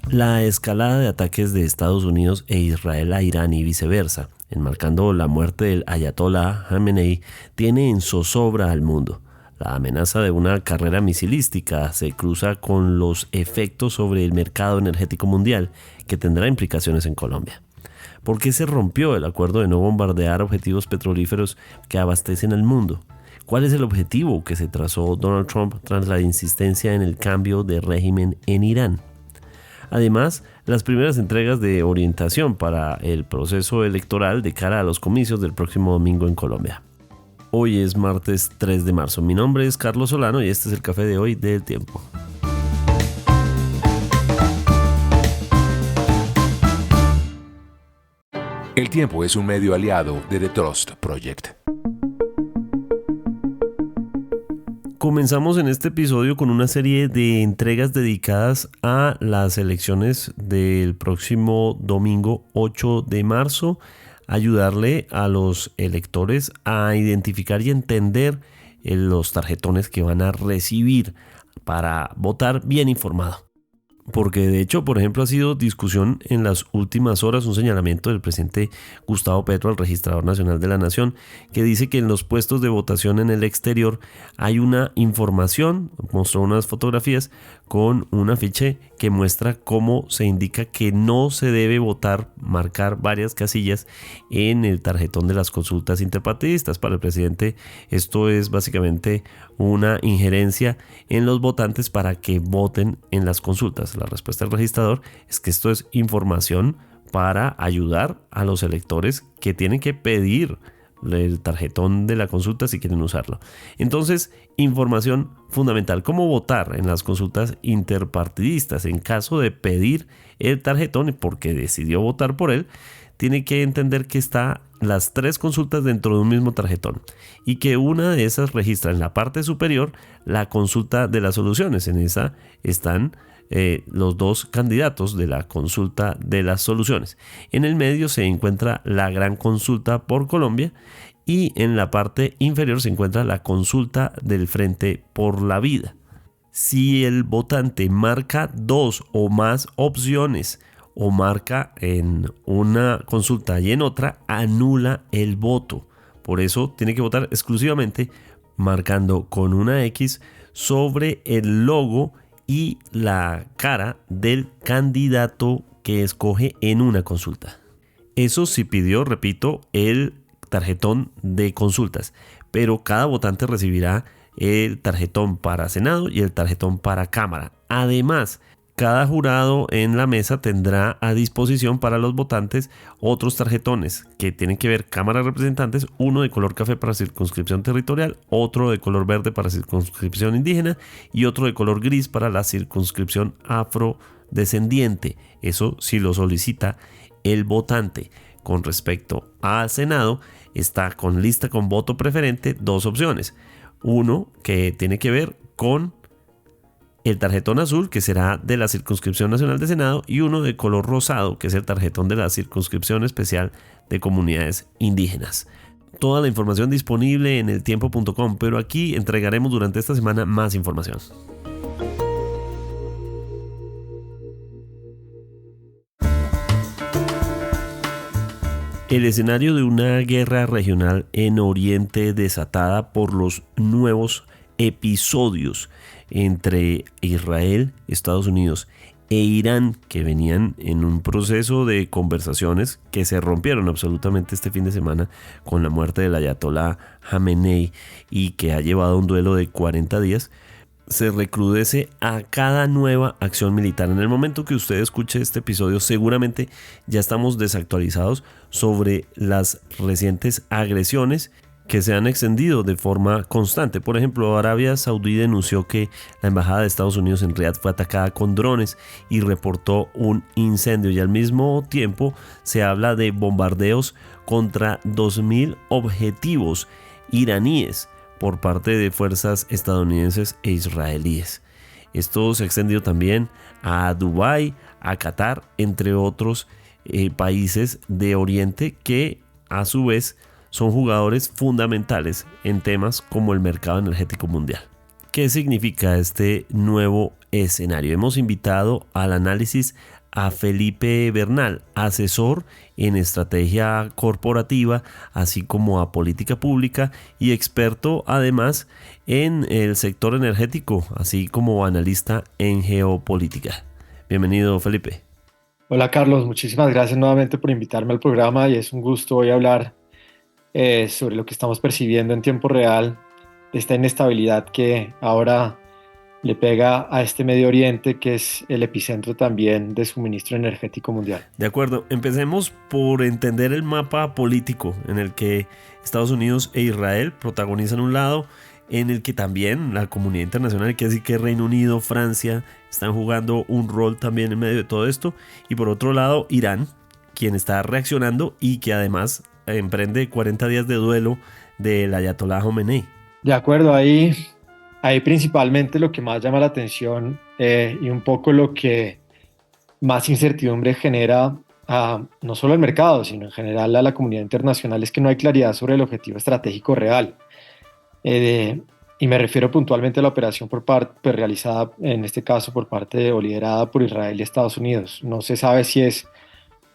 La escalada de ataques de Estados Unidos e Israel a Irán y viceversa, enmarcando la muerte del ayatolá Jamenei, tiene en zozobra al mundo. La amenaza de una carrera misilística se cruza con los efectos sobre el mercado energético mundial, que tendrá implicaciones en Colombia. ¿Por qué se rompió el acuerdo de no bombardear objetivos petrolíferos que abastecen al mundo? ¿Cuál es el objetivo que se trazó Donald Trump tras la insistencia en el cambio de régimen en Irán? Además, las primeras entregas de orientación para el proceso electoral de cara a los comicios del próximo domingo en Colombia. Hoy es martes 3 de marzo. Mi nombre es Carlos Solano y este es el café de hoy del Tiempo. El Tiempo es un medio aliado de The Trust Project. Comenzamos en este episodio con una serie de entregas dedicadas a las elecciones del próximo domingo 8 de marzo, ayudarle a los electores a identificar y entender los tarjetones que van a recibir para votar bien informado. Porque de hecho, por ejemplo, ha sido discusión en las últimas horas un señalamiento del presidente Gustavo Petro al registrador nacional de la Nación, que dice que en los puestos de votación en el exterior hay una información, mostró unas fotografías con un afiche que muestra cómo se indica que no se debe votar, marcar varias casillas en el tarjetón de las consultas interpartidistas. Para el presidente esto es básicamente una injerencia en los votantes para que voten en las consultas. La respuesta del registrador es que esto es información para ayudar a los electores que tienen que pedir el tarjetón de la consulta si quieren usarlo. Entonces, información fundamental: cómo votar en las consultas interpartidistas. En caso de pedir el tarjetón porque decidió votar por él, tiene que entender que está las tres consultas dentro de un mismo tarjetón y que una de esas registra en la parte superior la consulta de las soluciones. En esa están los dos candidatos de la consulta de las soluciones. En el medio se encuentra la gran consulta por Colombia y en la parte inferior se encuentra la consulta del Frente por la Vida. Si el votante marca dos o más opciones o marca en una consulta y en otra, anula el voto. Por eso tiene que votar exclusivamente marcando con una X sobre el logo y la cara del candidato que escoge en una consulta. Eso sí pidió, repito, el tarjetón de consultas, pero cada votante recibirá el tarjetón para Senado y el tarjetón para Cámara. Además, cada jurado en la mesa tendrá a disposición para los votantes otros tarjetones que tienen que ver Cámara de Representantes, uno de color café para circunscripción territorial, otro de color verde para circunscripción indígena y otro de color gris para la circunscripción afrodescendiente. Eso si lo solicita el votante. Con respecto al Senado, está con lista con voto preferente dos opciones. Uno que tiene que ver con el tarjetón azul, que será de la Circunscripción Nacional de Senado, y uno de color rosado, que es el tarjetón de la Circunscripción Especial de Comunidades Indígenas. Toda la información disponible en eltiempo.com, pero aquí entregaremos durante esta semana más información. El escenario de una guerra regional en Oriente desatada por los nuevos episodios entre Israel, Estados Unidos e Irán, que venían en un proceso de conversaciones que se rompieron absolutamente este fin de semana con la muerte del ayatolá Jamenei y que ha llevado a un duelo de 40 días, se recrudece a cada nueva acción militar. En el momento que usted escuche este episodio, seguramente ya estamos desactualizados sobre las recientes agresiones que se han extendido de forma constante. Por ejemplo, Arabia Saudí denunció que la embajada de Estados Unidos en Riad fue atacada con drones y reportó un incendio, y al mismo tiempo se habla de bombardeos contra 2.000 objetivos iraníes por parte de fuerzas estadounidenses e israelíes. Esto se ha extendido también a Dubái, a Qatar, entre otros países de Oriente que a su vez son jugadores fundamentales en temas como el mercado energético mundial. ¿Qué significa este nuevo escenario? Hemos invitado al análisis a Felipe Bernal, asesor en estrategia corporativa, así como a política pública y experto además en el sector energético, así como analista en geopolítica. Bienvenido, Felipe. Hola Carlos, muchísimas gracias nuevamente por invitarme al programa y es un gusto hoy hablar sobre lo que estamos percibiendo en tiempo real de esta inestabilidad que ahora le pega a este Medio Oriente, que es el epicentro también de suministro energético mundial. De acuerdo, empecemos por entender el mapa político en el que Estados Unidos e Israel protagonizan un lado, en el que también la comunidad internacional, que así que Reino Unido, Francia, están jugando un rol también en medio de todo esto, y por otro lado Irán, quien está reaccionando y que además emprende 40 días de duelo del Ayatollah Khomeini. De acuerdo, ahí principalmente lo que más llama la atención y un poco lo que más incertidumbre genera no solo al mercado, sino en general a la comunidad internacional es que no hay claridad sobre el objetivo estratégico real. Y me refiero puntualmente a la operación pues, realizada en este caso por parte o liderada por Israel y Estados Unidos. No se sabe si es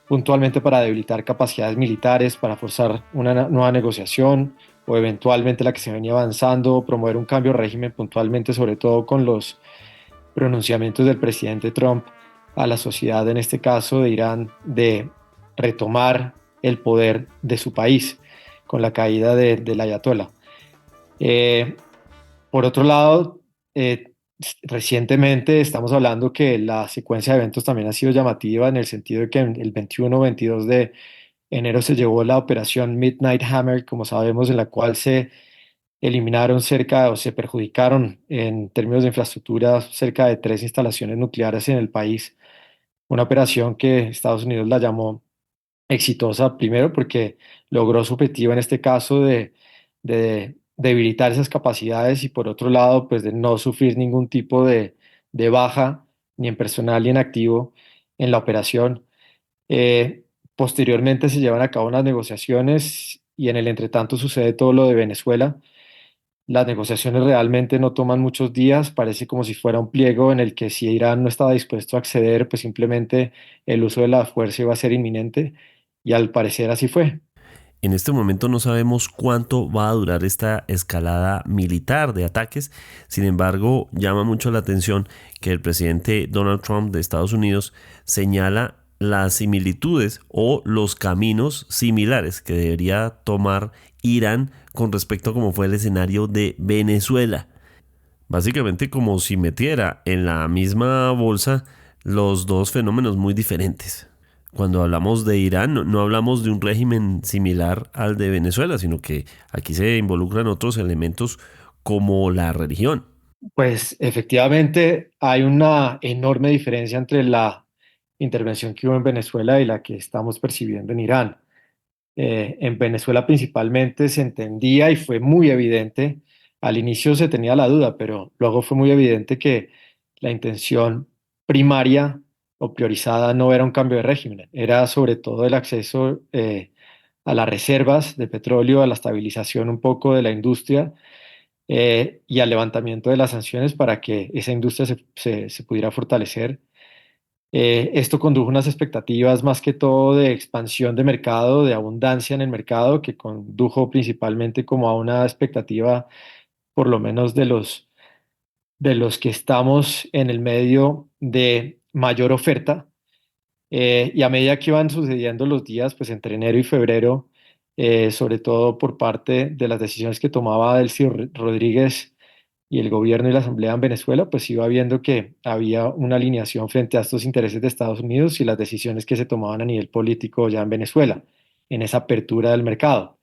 puntualmente para debilitar capacidades militares, para forzar una nueva negociación o eventualmente la que se venía avanzando, promover un cambio de régimen puntualmente, sobre todo con los pronunciamientos del presidente Trump a la sociedad, en este caso de Irán, de retomar el poder de su país con la caída del ayatollah. Eh, por otro lado, recientemente estamos hablando que la secuencia de eventos también ha sido llamativa en el sentido de que el 21-22 de enero se llevó la operación Midnight Hammer, como sabemos, en la cual se eliminaron cerca o se perjudicaron en términos de infraestructura cerca de 3 instalaciones nucleares en el país. Una operación que Estados Unidos la llamó exitosa, primero porque logró su objetivo en este caso de debilitar esas capacidades y por otro lado, pues de no sufrir ningún tipo de baja, ni en personal ni en activo, en la operación. Posteriormente se llevan a cabo unas negociaciones y en el entretanto sucede todo lo de Venezuela. Las negociaciones realmente no toman muchos días, parece como si fuera un pliego en el que si Irán no estaba dispuesto a acceder, pues simplemente el uso de la fuerza iba a ser inminente y al parecer así fue. En este momento no sabemos cuánto va a durar esta escalada militar de ataques. Sin embargo, llama mucho la atención que el presidente Donald Trump de Estados Unidos señala las similitudes o los caminos similares que debería tomar Irán con respecto a cómo fue el escenario de Venezuela. Básicamente como si metiera en la misma bolsa los dos fenómenos muy diferentes. Cuando hablamos de Irán, no hablamos de un régimen similar al de Venezuela, sino que aquí se involucran otros elementos como la religión. Pues efectivamente hay una enorme diferencia entre la intervención que hubo en Venezuela y la que estamos percibiendo en Irán. En Venezuela principalmente se entendía y fue muy evidente, al inicio se tenía la duda, pero luego fue muy evidente que la intención primaria o priorizada no era un cambio de régimen, era sobre todo el acceso a las reservas de petróleo, a la estabilización un poco de la industria y al levantamiento de las sanciones para que esa industria se pudiera fortalecer. Esto condujo unas expectativas más que todo de expansión de mercado, de abundancia en el mercado, que condujo principalmente como a una expectativa, por lo menos de los que estamos en el medio de mayor oferta. Y a medida que iban sucediendo los días, pues entre enero y febrero, sobre todo por parte de las decisiones que tomaba Delcy Rodríguez y el gobierno y la asamblea en Venezuela, pues iba viendo que había una alineación frente a estos intereses de Estados Unidos y las decisiones que se tomaban a nivel político ya en Venezuela, en esa apertura del mercado.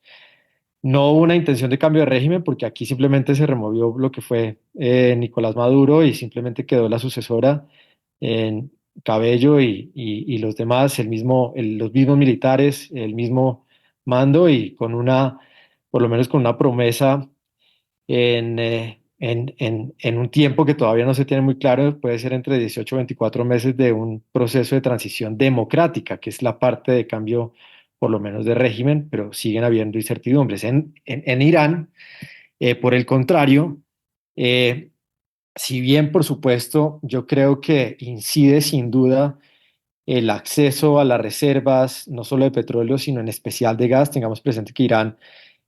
No hubo una intención de cambio de régimen porque aquí simplemente se removió lo que fue Nicolás Maduro y simplemente quedó la sucesora en Cabello y los demás, los mismos militares, el mismo mando y por lo menos con una promesa en un tiempo que todavía no se tiene muy claro, puede ser entre 18 y 24 meses de un proceso de transición democrática, que es la parte de cambio, por lo menos de régimen, pero siguen habiendo incertidumbres. En Irán, por el contrario, si bien, por supuesto, yo creo que incide sin duda el acceso a las reservas, no solo de petróleo, sino en especial de gas. Tengamos presente que Irán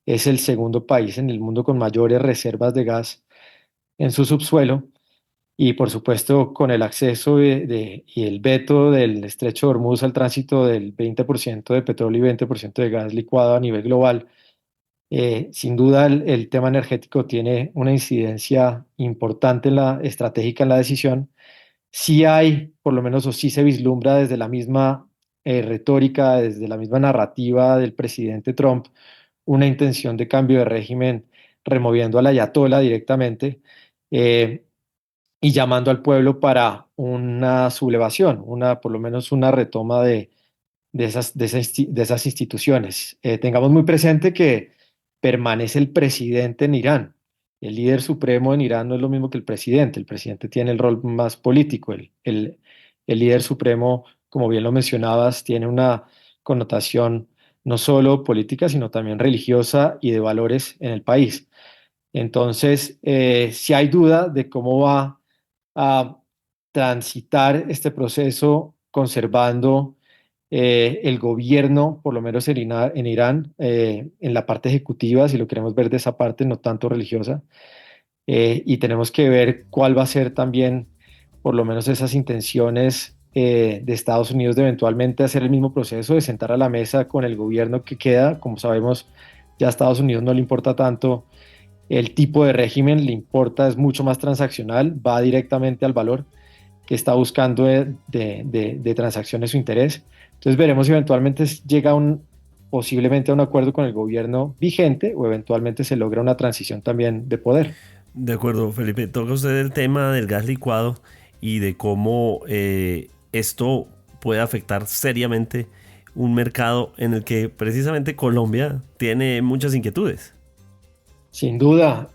es el segundo país en el mundo con mayores reservas de gas en su subsuelo. Y por supuesto, con el acceso y el veto del Estrecho de Hormuz al tránsito del 20% de petróleo y 20% de gas licuado a nivel global, sin duda el tema energético tiene una incidencia importante estratégica en la decisión. Sí hay, por lo menos, o sí se vislumbra desde la misma retórica, desde la misma narrativa del presidente Trump, una intención de cambio de régimen, removiendo a la ayatollah directamente eh, y llamando al pueblo para una sublevación, por lo menos una retoma de esas instituciones. Tengamos muy presente que permanece el presidente en Irán. El líder supremo en Irán no es lo mismo que el presidente. El presidente tiene el rol más político. El líder supremo, como bien lo mencionabas, tiene una connotación no solo política, sino también religiosa y de valores en el país. Entonces, si hay duda de cómo va a transitar este proceso conservando el gobierno, por lo menos en Irán, en la parte ejecutiva, si lo queremos ver de esa parte, no tanto religiosa, y tenemos que ver cuál va a ser también, por lo menos esas intenciones de Estados Unidos de eventualmente hacer el mismo proceso, de sentar a la mesa con el gobierno que queda. Como sabemos, ya a Estados Unidos no le importa tanto el tipo de régimen, le importa, es mucho más transaccional, va directamente al valor que está buscando de transacciones su interés. Entonces veremos si eventualmente llega posiblemente a un acuerdo con el gobierno vigente o eventualmente se logra una transición también de poder. De acuerdo, Felipe. Toca usted el tema del gas licuado y de cómo esto puede afectar seriamente un mercado en el que precisamente Colombia tiene muchas inquietudes. Sin duda,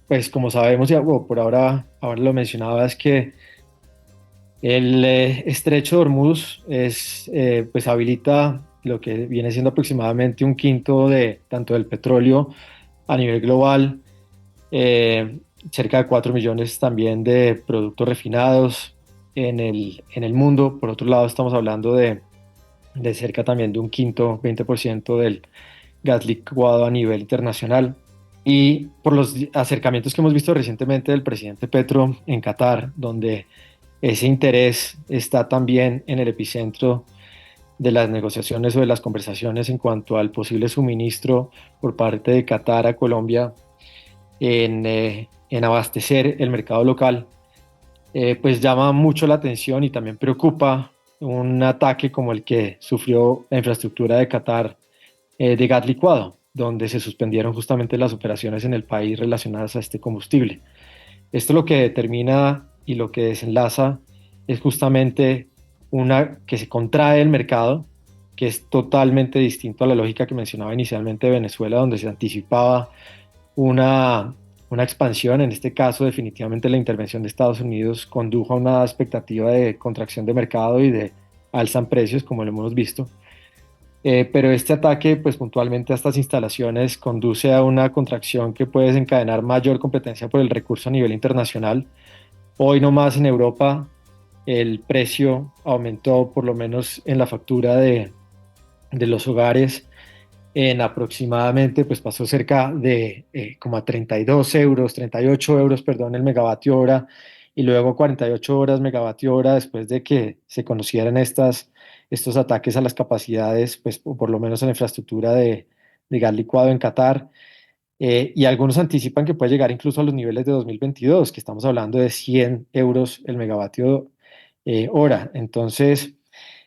pues como sabemos, ya, bueno, por ahora lo mencionaba, es que el estrecho de Hormuz pues habilita lo que viene siendo aproximadamente un quinto de tanto del petróleo a nivel global, eh, cerca de 4 millones también de productos refinados en el mundo. Por otro lado, estamos hablando de cerca también de un quinto, 20% del gas licuado a nivel internacional. Y por los acercamientos que hemos visto recientemente del presidente Petro en Qatar, donde ese interés está también en el epicentro de las negociaciones o de las conversaciones en cuanto al posible suministro por parte de Qatar a Colombia en abastecer el mercado local, pues llama mucho la atención y también preocupa un ataque como el que sufrió la infraestructura de Qatar de gas licuado, donde se suspendieron justamente las operaciones en el país relacionadas a este combustible. Esto lo que determina y lo que desenlaza es justamente que se contrae el mercado, que es totalmente distinto a la lógica que mencionaba inicialmente de Venezuela, donde se anticipaba una expansión. En este caso, definitivamente la intervención de Estados Unidos condujo a una expectativa de contracción de mercado y de alza en precios, como lo hemos visto. Pero este ataque, pues puntualmente a estas instalaciones, conduce a una contracción que puede desencadenar mayor competencia por el recurso a nivel internacional. Hoy nomás en Europa el precio aumentó, por lo menos en la factura de los hogares, en aproximadamente, pues pasó cerca de como a 32 euros, 38 euros, perdón, el megavatio hora, y luego 48 horas megavatio hora después de que se conocieran estos ataques a las capacidades, pues por lo menos en la infraestructura de gas licuado en Qatar. Y algunos anticipan que puede llegar incluso a los niveles de 2022, que estamos hablando de 100 euros el megavatio hora. Entonces,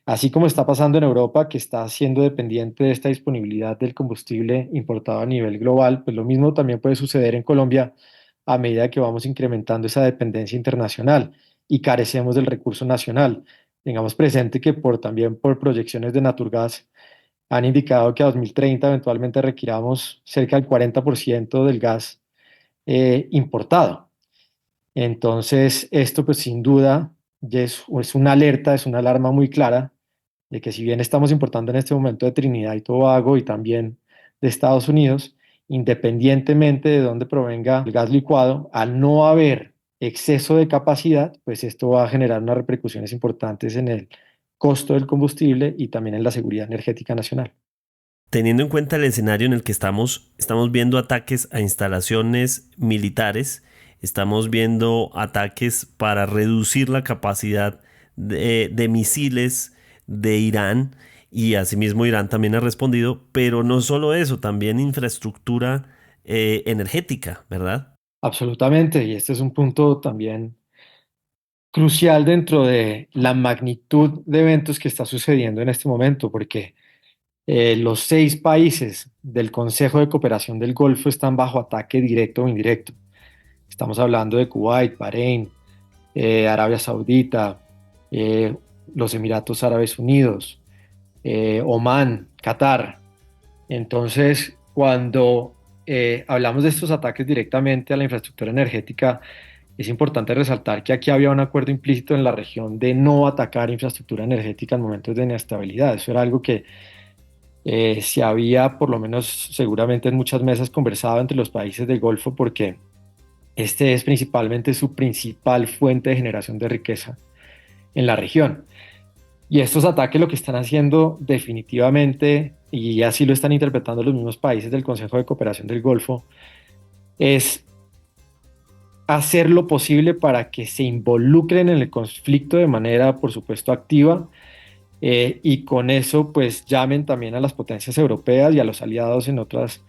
así como está pasando en Europa, que está siendo dependiente de esta disponibilidad del combustible importado a nivel global, pues lo mismo también puede suceder en Colombia a medida que vamos incrementando esa dependencia internacional y carecemos del recurso nacional. Tengamos presente que también por proyecciones de Naturgas han indicado que a 2030 eventualmente requiramos cerca del 40% del gas importado. Entonces, esto pues sin duda ya es una alerta, es una alarma muy clara de que si bien estamos importando en este momento de Trinidad y Tobago y también de Estados Unidos, independientemente de dónde provenga el gas licuado, al no haber exceso de capacidad, pues esto va a generar unas repercusiones importantes en el costo del combustible y también en la seguridad energética nacional. Teniendo en cuenta el escenario en el que estamos viendo ataques a instalaciones militares, estamos viendo ataques para reducir la capacidad de misiles de Irán y asimismo Irán también ha respondido, pero no solo eso, también infraestructura energética, ¿verdad? Absolutamente, y este es un punto también crucial dentro de la magnitud de eventos que está sucediendo en este momento, porque los 6 países del Consejo de Cooperación del Golfo están bajo ataque directo o indirecto. Estamos hablando de Kuwait, Bahrein, Arabia Saudita, eh, los Emiratos Árabes Unidos, Omán, Qatar. Entonces, cuando hablamos de estos ataques directamente a la infraestructura energética, es importante resaltar que aquí había un acuerdo implícito en la región de no atacar infraestructura energética en momentos de inestabilidad. Eso era algo que se había, por lo menos seguramente en muchas mesas, conversado entre los países del Golfo, porque este es principalmente su principal fuente de generación de riqueza en la región. Y estos ataques lo que están haciendo definitivamente, y así lo están interpretando los mismos países del Consejo de Cooperación del Golfo, es hacer lo posible para que se involucren en el conflicto de manera, por supuesto, activa, y con eso pues llamen también a las potencias europeas y a los aliados en otras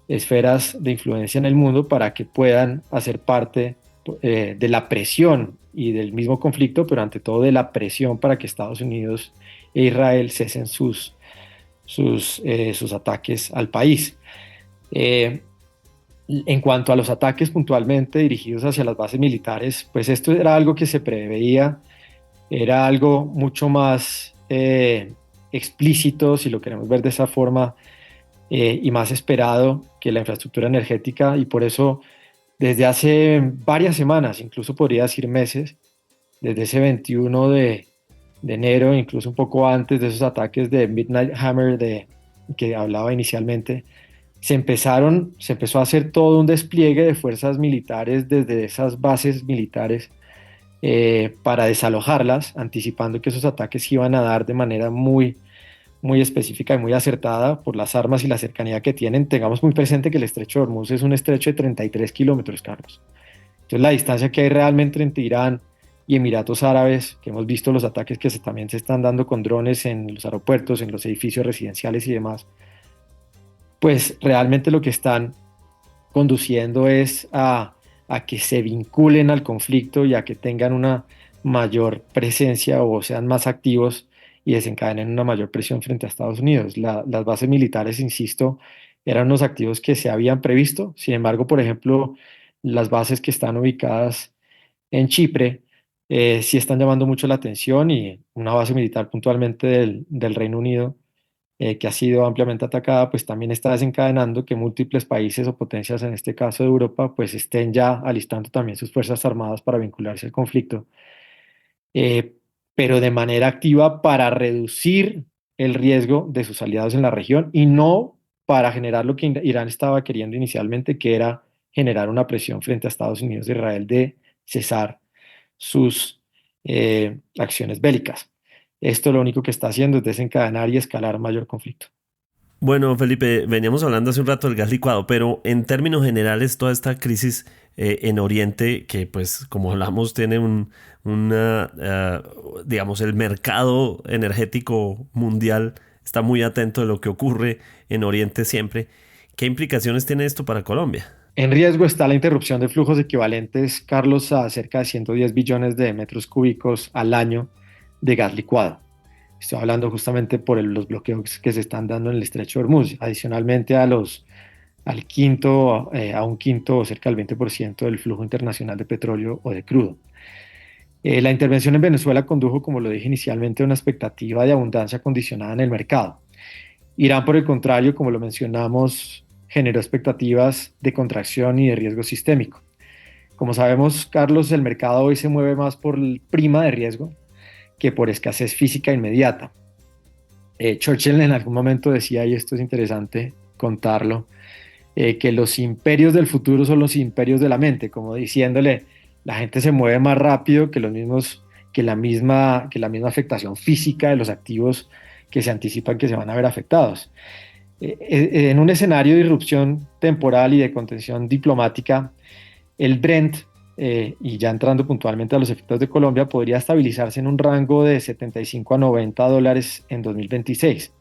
esferas de influencia en el mundo para que puedan hacer parte de la presión y del mismo conflicto, pero ante todo de la presión para que Estados Unidos e Israel cesen sus ataques al país. Eh, en cuanto a los ataques puntualmente dirigidos hacia las bases militares, pues esto era algo que se preveía, era algo mucho más explícito, si lo queremos ver de esa forma, y más esperado que la infraestructura energética, y por eso desde hace varias semanas, incluso podría decir meses, desde ese 21 de enero, incluso un poco antes de esos ataques de Midnight Hammer que hablaba inicialmente, se empezó a hacer todo un despliegue de fuerzas militares desde esas bases militares para desalojarlas, anticipando que esos ataques iban a dar de manera muy específica y muy acertada por las armas y la cercanía que tienen. Tengamos muy presente que el estrecho de Hormuz es un estrecho de 33 kilómetros, Carlos. Entonces la distancia que hay realmente entre Irán y Emiratos Árabes, que hemos visto los ataques que también se están dando con drones en los aeropuertos, en los edificios residenciales y demás, pues realmente lo que están conduciendo es a que se vinculen al conflicto y a que tengan una mayor presencia o sean más activos y desencadenen una mayor presión frente a Estados Unidos. Las bases militares, insisto, eran unos activos que se habían previsto. Sin embargo, por ejemplo, las bases que están ubicadas en Chipre sí están llamando mucho la atención, y una base militar puntualmente del Reino Unido que ha sido ampliamente atacada, pues también está desencadenando que múltiples países o potencias, en este caso de Europa, pues estén ya alistando también sus fuerzas armadas para vincularse al conflicto, eh, pero de manera activa para reducir el riesgo de sus aliados en la región y no para generar lo que Irán estaba queriendo inicialmente, que era generar una presión frente a Estados Unidos e Israel de cesar sus acciones bélicas. Esto lo único que está haciendo es desencadenar y escalar mayor conflicto. Bueno, Felipe, veníamos hablando hace un rato del gas licuado, pero en términos generales, toda esta crisis en Oriente, que pues como hablamos, tiene digamos, el mercado energético mundial está muy atento de lo que ocurre en Oriente siempre. ¿Qué implicaciones tiene esto para Colombia? En riesgo está la interrupción de flujos equivalentes, Carlos, a cerca de 110 billones de metros cúbicos al año de gas licuado. Estoy hablando justamente por los bloqueos que se están dando en el estrecho de Hormuz, adicionalmente a un quinto o cerca del 20% del flujo internacional de petróleo o de crudo. La intervención en Venezuela condujo, como lo dije inicialmente, a una expectativa de abundancia condicionada en el mercado. Irán, por el contrario, como lo mencionamos, generó expectativas de contracción y de riesgo sistémico. Como sabemos, Carlos, el mercado hoy se mueve más por el prima de riesgo que por escasez física inmediata. Churchill en algún momento decía, y esto es interesante contarlo, que los imperios del futuro son los imperios de la mente, como diciéndole, La gente se mueve más rápido que la misma afectación física de los activos que se anticipan que se van a ver afectados. En un escenario de irrupción temporal y de contención diplomática, el Brent, y ya entrando puntualmente a los efectos de Colombia, podría estabilizarse en un rango de 75 a $90 en 2026,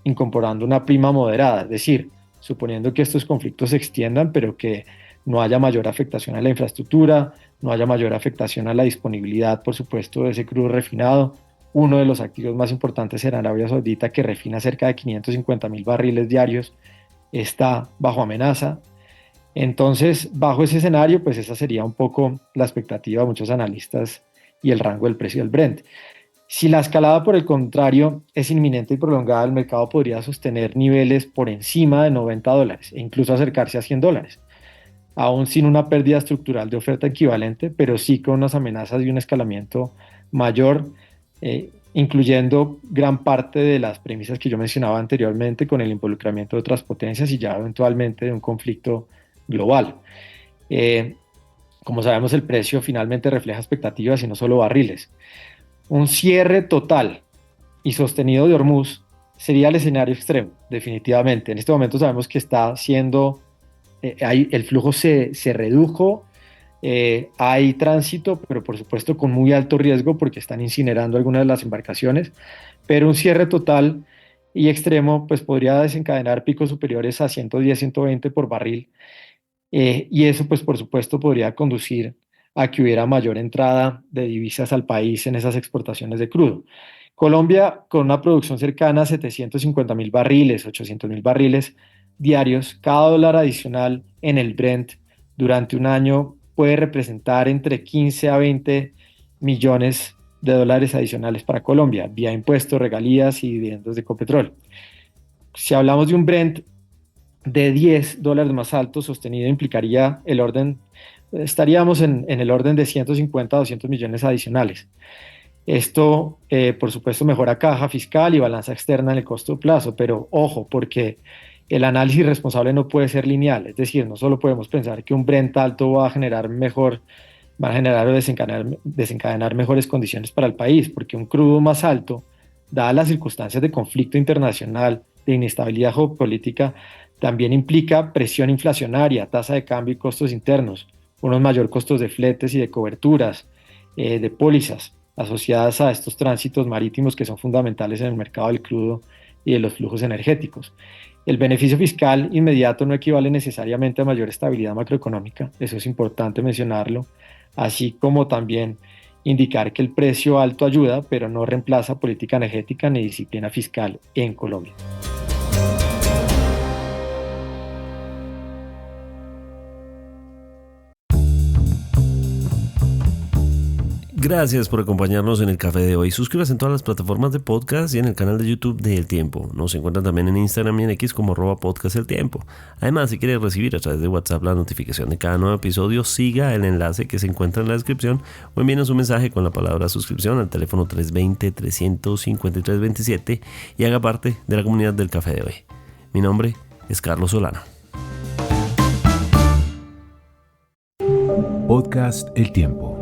incorporando una prima moderada, es decir, suponiendo que estos conflictos se extiendan, pero que no haya mayor afectación a la infraestructura, no haya mayor afectación a la disponibilidad, por supuesto, de ese crudo refinado. Uno de los activos más importantes será Arabia Saudita, que refina cerca de 550.000 barriles diarios, está bajo amenaza. Entonces, bajo ese escenario, pues esa sería un poco la expectativa de muchos analistas y el rango del precio del Brent. Si la escalada, por el contrario, es inminente y prolongada, el mercado podría sostener niveles por encima de $90 e incluso acercarse a $100, aún sin una pérdida estructural de oferta equivalente, pero sí con unas amenazas y un escalamiento mayor, incluyendo gran parte de las premisas que yo mencionaba anteriormente, con el involucramiento de otras potencias y ya eventualmente de un conflicto global. Eh, Como sabemos, el precio finalmente refleja expectativas y no solo barriles. Un cierre total y sostenido de Hormuz sería el escenario extremo, definitivamente. En este momento sabemos que está siendo, el flujo se redujo, hay tránsito, pero por supuesto con muy alto riesgo porque están incinerando algunas de las embarcaciones, pero un cierre total y extremo pues podría desencadenar picos superiores a 110, 120 por barril, y eso pues por supuesto podría conducir a que hubiera mayor entrada de divisas al país en esas exportaciones de crudo. Colombia, con una producción cercana a 750.000 barriles, 800.000 barriles diarios, cada dólar adicional en el Brent durante un año puede representar entre 15 a 20 millones de dólares adicionales para Colombia, vía impuestos, regalías y dividendos de Ecopetrol. Si hablamos de un Brent de $10 más alto sostenido, implicaría estaríamos en el orden de 150 a 200 millones adicionales. Esto, por supuesto, mejora caja fiscal y balanza externa en el corto plazo, pero ojo, porque el análisis responsable no puede ser lineal, es decir, no solo podemos pensar que un Brent alto va a generar o desencadenar mejores condiciones para el país, porque un crudo más alto, dadas las circunstancias de conflicto internacional, de inestabilidad geopolítica, también implica presión inflacionaria, tasa de cambio y costos internos, unos mayor costos de fletes y de coberturas, de pólizas asociadas a estos tránsitos marítimos que son fundamentales en el mercado del crudo y de los flujos energéticos. El beneficio fiscal inmediato no equivale necesariamente a mayor estabilidad macroeconómica, eso es importante mencionarlo, así como también indicar que el precio alto ayuda, pero no reemplaza política energética ni disciplina fiscal en Colombia. Gracias por acompañarnos en el café de hoy. Suscríbase en todas las plataformas de podcast y en el canal de YouTube de El Tiempo. Nos encuentran también en Instagram y en X como @podcasteltiempo. Además, si quiere recibir a través de WhatsApp la notificación de cada nuevo episodio, siga el enlace que se encuentra en la descripción o envíenos un mensaje con la palabra suscripción al teléfono 320-353-27 y haga parte de la comunidad del café de hoy. Mi nombre es Carlos Solano. Podcast El Tiempo.